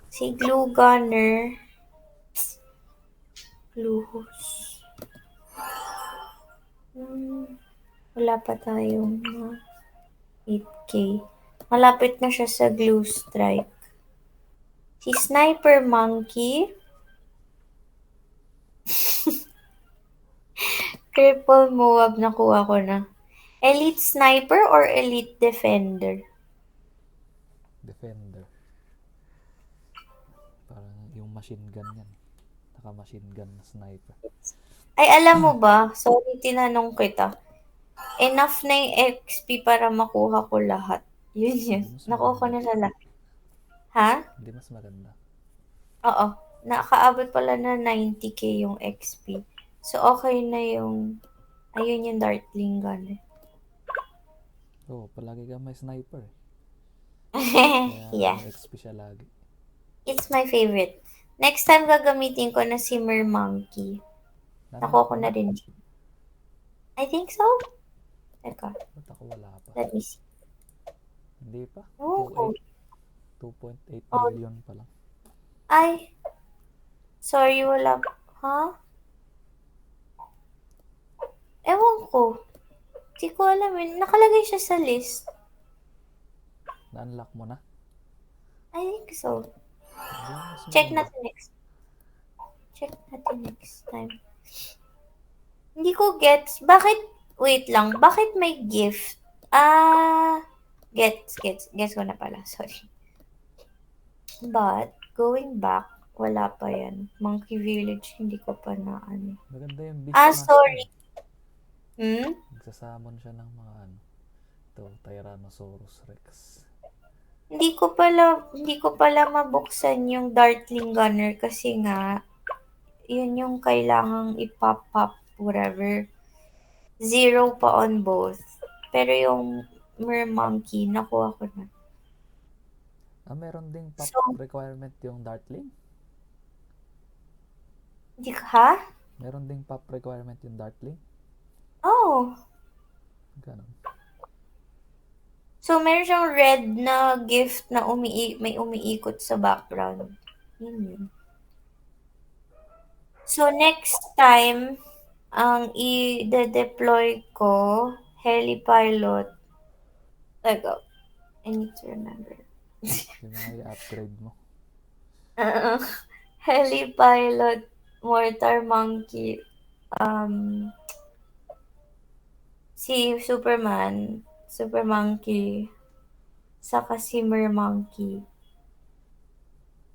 Speaker 1: Si Glue Gunner. Gluhos. Wala pa tayong 8K. Malapit na siya sa Glue Strike. Si Sniper Monkey. Triple Moab nakuha ko na. Elite Sniper or Elite Defender?
Speaker 3: Defender. Parang yung machine gun yan. Naka-machine gun na sniper.
Speaker 1: Ay, alam mo ba? Sorry, tinanong kita. Enough na yung XP para makuha ko lahat. Yun.
Speaker 3: Hindi mas
Speaker 1: Nakuha ko
Speaker 3: maganda.
Speaker 1: na sa lahat. Ha?
Speaker 3: Hindi mas maganda.
Speaker 1: Oo. Nakaabot pala na 90k yung XP. So, okay na yung... Ayun yung Dartling Gun.
Speaker 3: Oo, palagi ka may sniper. Kaya
Speaker 1: Yeah.
Speaker 3: may XP siya lagi.
Speaker 1: It's my favorite. Next time gagamitin ko na si Mer Monkey. Nakuha ko na rin siya. I think so. Teka,
Speaker 3: Ba't ako wala pa?
Speaker 1: let me see.
Speaker 3: Hindi pa.
Speaker 1: Oh.
Speaker 3: 2.8
Speaker 1: Oh.
Speaker 3: million pa lang.
Speaker 1: Ay. Sorry, wala. Huh? Ewan ko. Hindi ko alam. Nakalagay siya sa list.
Speaker 3: Na-unlock mo na?
Speaker 1: I think so.
Speaker 3: Hindi, mas
Speaker 1: Check
Speaker 3: maganda.
Speaker 1: natin next time. Hindi ko gets. Wait lang. Bakit may gift? Gets ko na pala. Sorry. But, going back, wala pa yan. Monkey Village, hindi ko pa na ano.
Speaker 3: Maganda yung
Speaker 1: Sorry.
Speaker 3: Beastmaster. Nagsasamon siya ng mga ito, Tyrannosaurus Rex.
Speaker 1: Hindi ko pala mabuksan yung Dartling Gunner kasi nga, yun yung kailangang ipop-up, whatever. 0 pa on both. Pero yung Mer Monkey, nakuha ko na.
Speaker 3: Meron ding pop requirement yung Dartling?
Speaker 1: Hindi ka, ha?
Speaker 3: Meron ding pop requirement yung Dartling?
Speaker 1: Oh.
Speaker 3: Ganon.
Speaker 1: So, meron siyang red na gift na may umiikot sa background. Yun. So, next time, ang i-deploy ko, heli-pilot. Teka, I need to remember.
Speaker 3: Yung mga i-upgrade mo.
Speaker 1: Heli-pilot, Mortar Monkey, si Superman, Super Monkey, saka si Mer Monkey.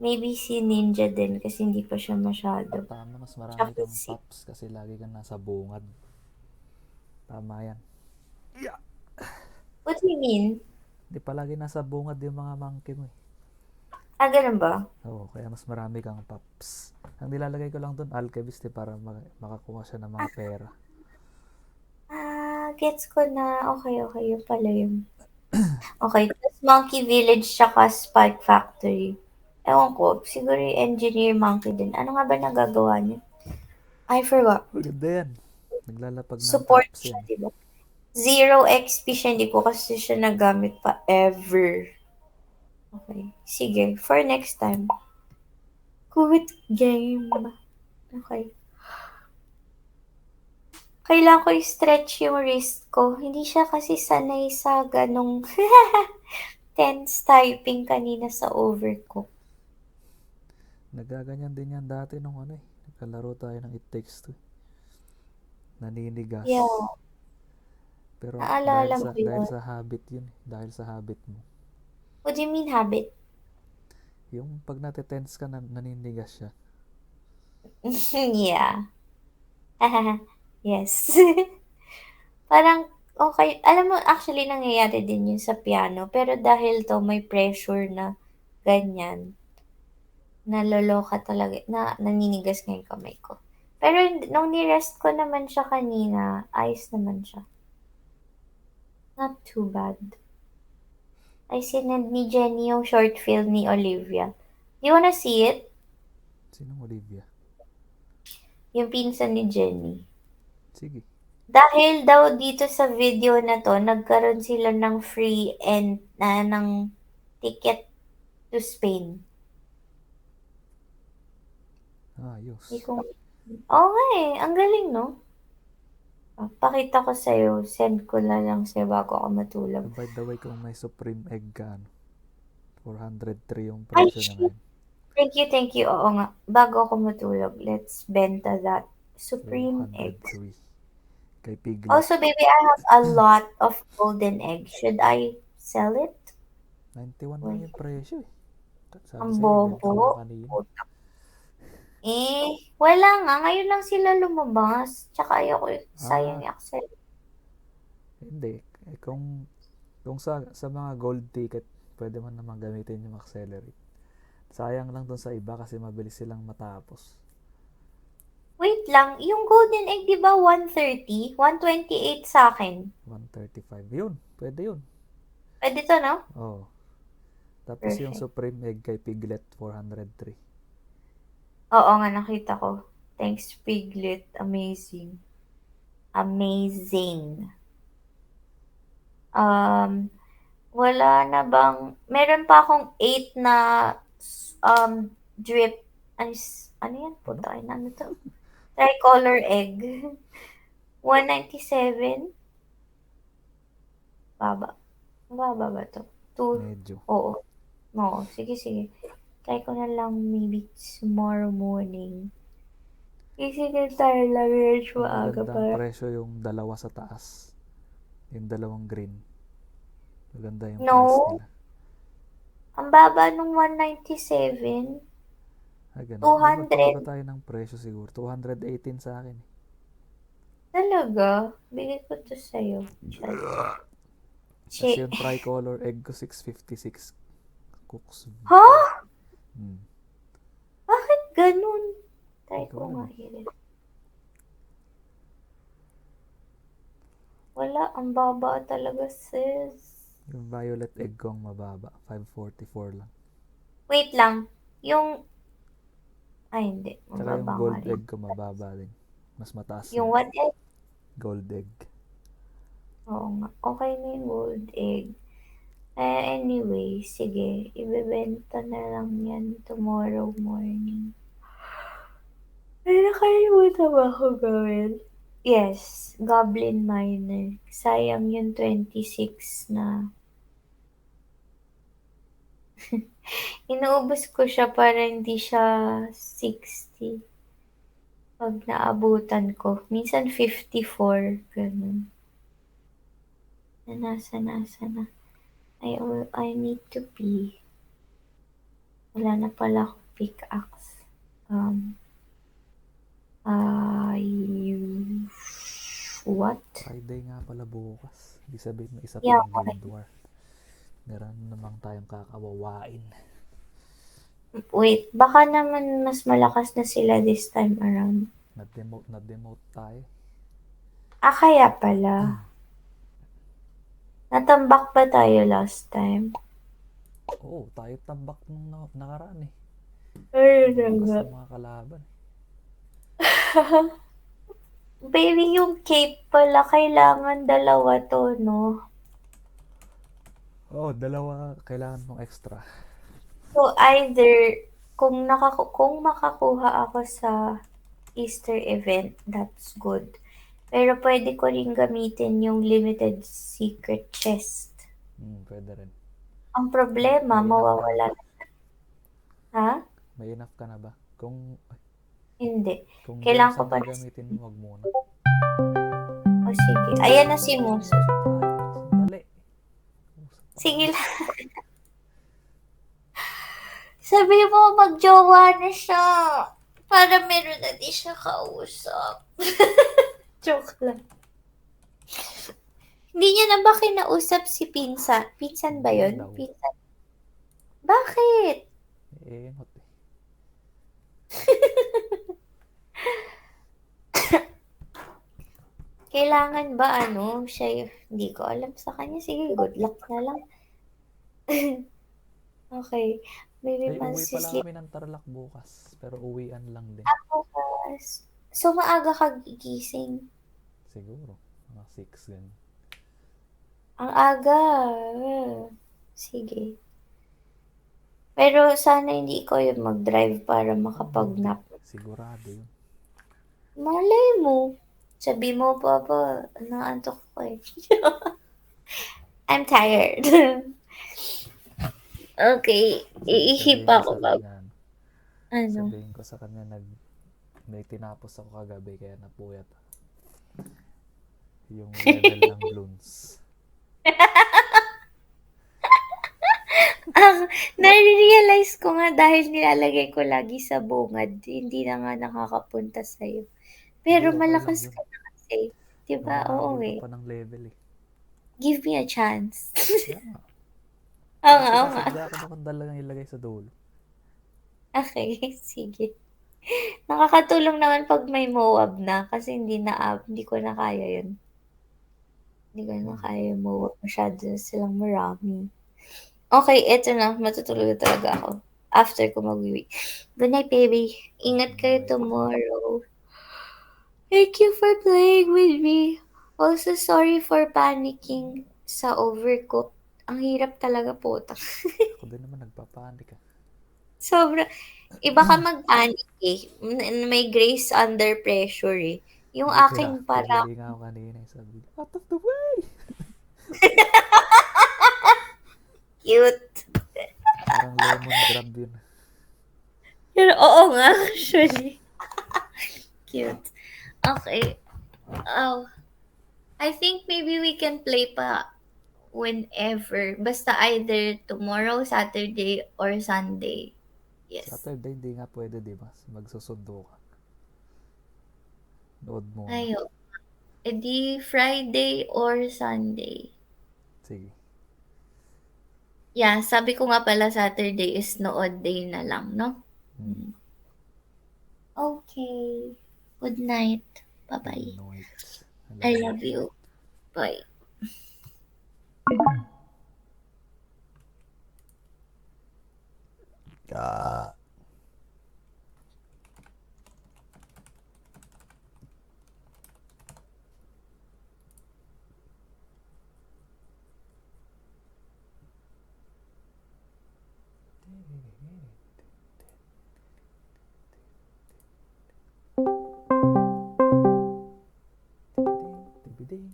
Speaker 1: Maybe si Ninja din kasi hindi pa siya masyado.
Speaker 3: Tama, mas marami
Speaker 1: Tsaka
Speaker 3: kang
Speaker 1: si-
Speaker 3: pops kasi lagi kang nasa bungad. Tama yan.
Speaker 1: What do you mean?
Speaker 3: Di palagi nasa bungad yung mga monkey mo eh.
Speaker 1: Ganun ba?
Speaker 3: Oo, kaya mas marami kang pops. Ang nilalagay ko lang doon, alchemist eh, para makakuha siya ng mga pera.
Speaker 1: Gets ko na. Okay, yun pala yun. Okay, tapos Monkey Village tsaka Spike Factory. Ewan ko, siguro yung Engineer Monkey din. Ano nga ba nagagawa niya? I forgot.
Speaker 3: Maganda yan. Naglalapag ng
Speaker 1: Support
Speaker 3: pops
Speaker 1: siya,
Speaker 3: yan.
Speaker 1: diba? 0 XP siya, hindi ko kasi siya nagamit pa ever. Okay, sige. For next time. Quit game. Okay. Kailangan ko i-stretch yung wrist ko. Hindi siya kasi sanay sa ganong tense typing kanina sa overcook.
Speaker 3: Nagaganyan din yan dati nung ano eh. Kalaro tayo ng It Takes Two. Naninigas.
Speaker 1: Yeah,
Speaker 3: Pero
Speaker 1: naalala mo
Speaker 3: dahil
Speaker 1: yun.
Speaker 3: sa habit yun. Dahil sa habit mo.
Speaker 1: What do you mean habit?
Speaker 3: Yung pag natetense ka, naninigas siya.
Speaker 1: Yeah. Yes. Parang, okay. Alam mo, actually, nangyayari din yun sa piano. Pero dahil to may pressure na ganyan, naloloka talaga, naninigas nga yung kamay ko. Pero nung ni-rest ko naman siya kanina, ayos naman siya. Not too bad. Ay, sinend ni Jenny yung short film ni Olivia. Do you wanna see it?
Speaker 3: Sinong Olivia?
Speaker 1: Yung pinsan ni Jenny.
Speaker 3: Sige.
Speaker 1: Dahil daw dito sa video na to, nagkaroon sila ng free and ng ticket to Spain.
Speaker 3: Ayos.
Speaker 1: Hindi ko... Oo nga eh, ang galing no? Pakita ko sa'yo, send ko na lang sa'yo bago ako matulog.
Speaker 3: By the way, kung may Supreme Egg ka, 403 yung
Speaker 1: Ay,
Speaker 3: presyo niya
Speaker 1: shit!
Speaker 3: ngayon.
Speaker 1: Thank you. Oo nga, bago ako matulog, let's benta that. Supreme egg.
Speaker 3: 403. Kay Piglet.
Speaker 1: Also, baby, I have a lot of golden egg. Should I sell it?
Speaker 3: 91 lang yung presyo eh. Sabi
Speaker 1: Ang
Speaker 3: sa'yo, benta mo
Speaker 1: bobo.
Speaker 3: kanina.
Speaker 1: Wala nga. Ngayon lang sila lumabas. Tsaka ayoko, sayang yung access.
Speaker 3: Hindi. Kung sa mga gold ticket, pwede mo naman gamitin yung accelerate. Sayang lang dun sa iba kasi mabilis silang matapos.
Speaker 1: Wait lang. Yung golden egg, di ba 130? 128 sa akin.
Speaker 3: 135. Yun. Pwede yun.
Speaker 1: Pwede to, no?
Speaker 3: Oo. Tapos yung
Speaker 1: Perfect.
Speaker 3: Supreme Egg kay Piglet, 403.
Speaker 1: Oo nga, nakita ko. Thanks, Piglet. Amazing. Amazing. Wala na bang... Meron pa akong 8 na drip. Ano yan? Puta, ano to? Tricolor egg. 197. Baba. Baba ba to? 2.
Speaker 3: Medyo.
Speaker 1: Oo. Sige. Try ko na lang maybe tomorrow morning. Kasi tayo lang yun maaga
Speaker 3: Magandang
Speaker 1: pa.
Speaker 3: presyo yung dalawa sa taas. Yung dalawang green. Maganda yung
Speaker 1: No.
Speaker 3: price nila.
Speaker 1: Ang baba nung 197.
Speaker 3: Ganun.
Speaker 1: 200.
Speaker 3: Magpapaga tayo ng presyo siguro. 218 sa akin.
Speaker 1: Talaga? Bigay ko to sa'yo.
Speaker 3: Kasi yung tricolor egg ko 656 cooks.
Speaker 1: Ha?
Speaker 3: Hmm.
Speaker 1: Bakit ganun? Try
Speaker 3: Ikaw
Speaker 1: ko
Speaker 3: lang.
Speaker 1: nga here. Wala, ang baba talaga, sis.
Speaker 3: Yung violet egg ko ang mababa. 544 lang.
Speaker 1: Wait lang. Ay, hindi.
Speaker 3: Tsaka yung
Speaker 1: Mababa nga
Speaker 3: gold
Speaker 1: rin.
Speaker 3: egg ko mababa din. Mas mataas
Speaker 1: Yung
Speaker 3: yung
Speaker 1: what egg?
Speaker 3: gold egg.
Speaker 1: Oo nga. Okay na yung gold egg. Anyway, sige. Ibebenta na lang yan tomorrow morning. Ay, nakalimutan ba ako gawin? Yes, Goblin Miner. Sayang yung 26 na. Inuubos ko siya para hindi siya 60. Pag naabutan ko. Minsan 54. Ganun. Nasa na. I need to pee. Wala na pala akong pickaxe. What?
Speaker 3: Friday nga pala bukas. Ibig sabihin may isa pa
Speaker 1: Yeah,
Speaker 3: ng Guild War. Meron namang tayong kakawawain.
Speaker 1: Wait, baka naman mas malakas na sila this time around.
Speaker 3: Na-demote tayo.
Speaker 1: Kaya pala. Natambak ba tayo last time?
Speaker 3: Oo, tayo tambak nung nakaraan eh.
Speaker 1: Ayun
Speaker 3: Bukas ng mga kalaban.
Speaker 1: Baby, yung cape pala, kailangan dalawa to, no?
Speaker 3: Oo, dalawa kailangan mong extra.
Speaker 1: So, either, kung makakuha ako sa Easter event, that's good. Pero pwede ko rin gamitin yung limited secret chest.
Speaker 3: Pwede rin.
Speaker 1: Ang problema,
Speaker 3: May enough ka na
Speaker 1: mawawala. Ha?
Speaker 3: May enough ka na ba?
Speaker 1: Hindi.
Speaker 3: Kung
Speaker 1: Kailangan ko
Speaker 3: gemsang
Speaker 1: pa.
Speaker 3: gagamitin mo, wag muna.
Speaker 1: O sige. Ayan na si Muso.
Speaker 3: Usap tayo. Sandali. Usap tayo.
Speaker 1: Sige lang. Sabi mo mag-jowa na siya. Para meron na di siya kausap. Joke lang. Hindi niya na ba kinausap si Pinsan? Pinsan ba
Speaker 3: Hindi
Speaker 1: yun?
Speaker 3: daw.
Speaker 1: Pinsan. Bakit?
Speaker 3: Engot eh.
Speaker 1: Kailangan ba siya hindi ko alam sa kanya. Sige, good luck na lang. Okay. Maybe
Speaker 3: Ay, uwi pala
Speaker 1: sleep
Speaker 3: kami ng Tarlac bukas. Pero uwian lang din.
Speaker 1: bukas. So, maaga ka gigising.
Speaker 3: Siguro. Mga 6 ganun.
Speaker 1: Ang aga. Sige. Pero sana hindi ikaw yung mag-drive para makapag-nap.
Speaker 3: Sigurado yun.
Speaker 1: Malay mo. Sabi mo, Papa, naantok ko eh. I'm tired. Okay. Iihip
Speaker 3: Sabihin ko
Speaker 1: ako
Speaker 3: sa
Speaker 1: ba?
Speaker 3: kanya,
Speaker 1: Ano?
Speaker 3: sabihin ko sa kanya may tinapos ako kagabi kaya napuyat. Yung level ng balloons.
Speaker 1: Nare-realize ko nga dahil nilalagay ko lagi sa bungad, hindi na nga nakakapunta sa'yo. Pero
Speaker 3: Hindi, okay
Speaker 1: malakas
Speaker 3: lang yun.
Speaker 1: ka na kasi. Diba? Oo
Speaker 3: Makahabol
Speaker 1: eh.
Speaker 3: ka pa ng level eh.
Speaker 1: Give me a chance.
Speaker 3: Yeah.
Speaker 1: Oo nga, oo nga.
Speaker 3: Sinasadya ko na kung talagang ilagay sa dulo.
Speaker 1: Okay, sige. Nakakatulong naman pag may MOAB na kasi hindi ko na kaya yun. Hindi ko na kaya yung MOAB. Masyado silang marami. Okay, eto na. Matutulog na talaga ako. After ko mag-uwi. Good night, baby. Ingat kayo tomorrow. Thank you for playing with me. Also, sorry for panicking sa Overcooked. Ang hirap talaga po.
Speaker 3: Ako din naman nagpapanik ah.
Speaker 1: Sobra. Iba ka mag-panic eh. May grace under pressure eh. Yung
Speaker 3: Hindi,
Speaker 1: aking parang,
Speaker 3: pinili nga ako kanina. Sabi, out of the way!
Speaker 1: cute.
Speaker 3: Parang lemon grab yun.
Speaker 1: Pero oo nga, actually. Cute. Okay. Oh, I think maybe we can play pa whenever. Basta either tomorrow, Saturday, or Sunday. Yes.
Speaker 3: Saturday, hindi nga pwede, di ba? Magsusundo ka. Load mo.
Speaker 1: Ayo. Edi Friday or Sunday.
Speaker 3: Sige.
Speaker 1: Yeah, sabi ko nga pala Saturday is nood day na lang, no? Okay. Good night. Bye-bye.
Speaker 3: Noise.
Speaker 1: I love you. Bye.
Speaker 3: Ka. Tibiding.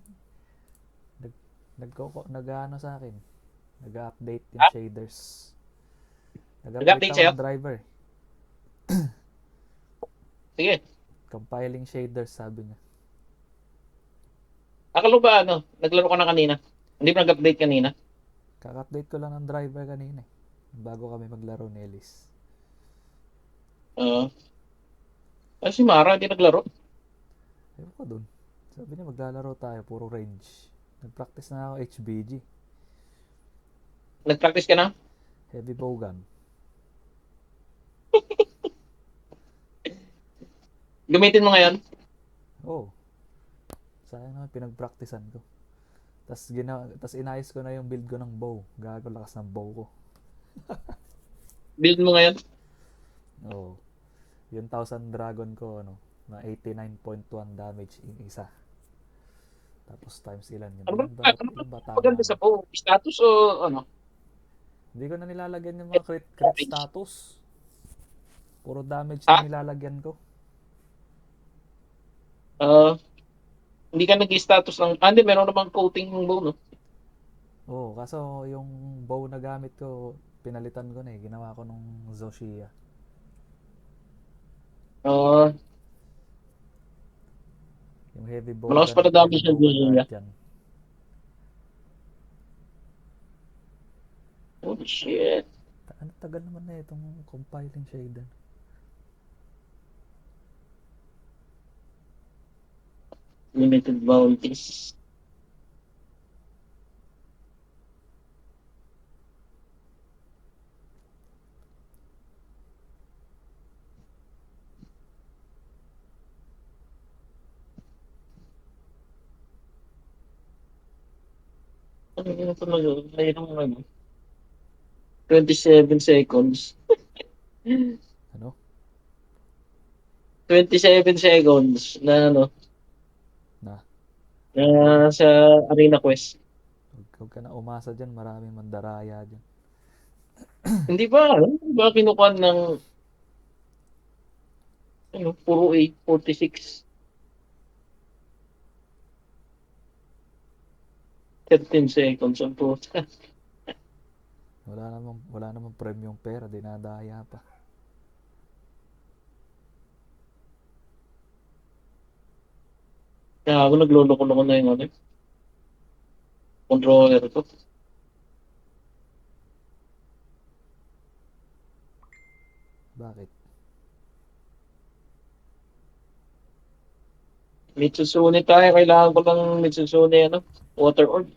Speaker 3: Nag-ano sa akin. Nag-update yung shaders.
Speaker 4: Nag-update
Speaker 3: ako
Speaker 4: sa'yo?
Speaker 3: ng driver.
Speaker 4: Sige.
Speaker 3: Compiling shaders, sabi niya.
Speaker 4: Akala ba naglaro ka na kanina? Hindi ba nag-update kanina?
Speaker 3: Kaka-update ko lang ng driver kanina eh. Bago kami maglaro ni Elise.
Speaker 4: Si Mara, hindi naglaro.
Speaker 3: Ewan ko dun. Sabi niya maglalaro tayo, puro range. Nag-practice na ako HBG.
Speaker 4: Nag-practice ka na?
Speaker 3: Heavy bowgun.
Speaker 4: Gamitin mo ngayon?
Speaker 3: Oo. Sayang naman pinag-practicean ko. Tapos inayos ko na yung build ko ng bow. Gago lakas ng bow ko.
Speaker 4: Build mo ngayon?
Speaker 3: Oo. Yung 1000 dragon ko, na 89.1 damage in isa. Tapos times ilan yun?
Speaker 4: Ano
Speaker 3: Ilan
Speaker 4: ba
Speaker 3: tama
Speaker 4: maganda
Speaker 3: ko?
Speaker 4: sa bow? Status o ano?
Speaker 3: Hindi ko na nilalagyan yung mga crit status. Puro damage na nilalagyan ko.
Speaker 4: Hindi ka nag-status ng... Hindi, meron namang coating ng bow, no?
Speaker 3: Oo, kaso yung bow na gamit ko, pinalitan ko na eh. Ginawa ko nung Zoshia.
Speaker 4: Ah,
Speaker 3: Yung heavy
Speaker 4: malakas
Speaker 3: bowgun,
Speaker 4: pala damage ng Julia.
Speaker 3: art yan.
Speaker 4: Holy shit.
Speaker 3: Ano tagal naman na itong compiling shader.
Speaker 4: Limited bounties. Ano yun ito na yun? Mayroong ano? 27 seconds.
Speaker 3: Ano?
Speaker 4: 27 seconds na ano,
Speaker 3: Na.
Speaker 4: na sa Arena Quest.
Speaker 3: Huwag ka na umasa dyan. Maraming mandaraya dyan.
Speaker 4: Hindi ba? Hindi ba kinukuha ng ano, puro 846? 13 seconds ang puta.
Speaker 3: Wala namang premium pera. Dinadaya pa.
Speaker 4: Kaya ako nagloloko-loko na yung ano, controller ko.
Speaker 3: Bakit?
Speaker 4: Mitsuzune tayo. Kailangan ko lang Mitsuzune, ano, Water Orb.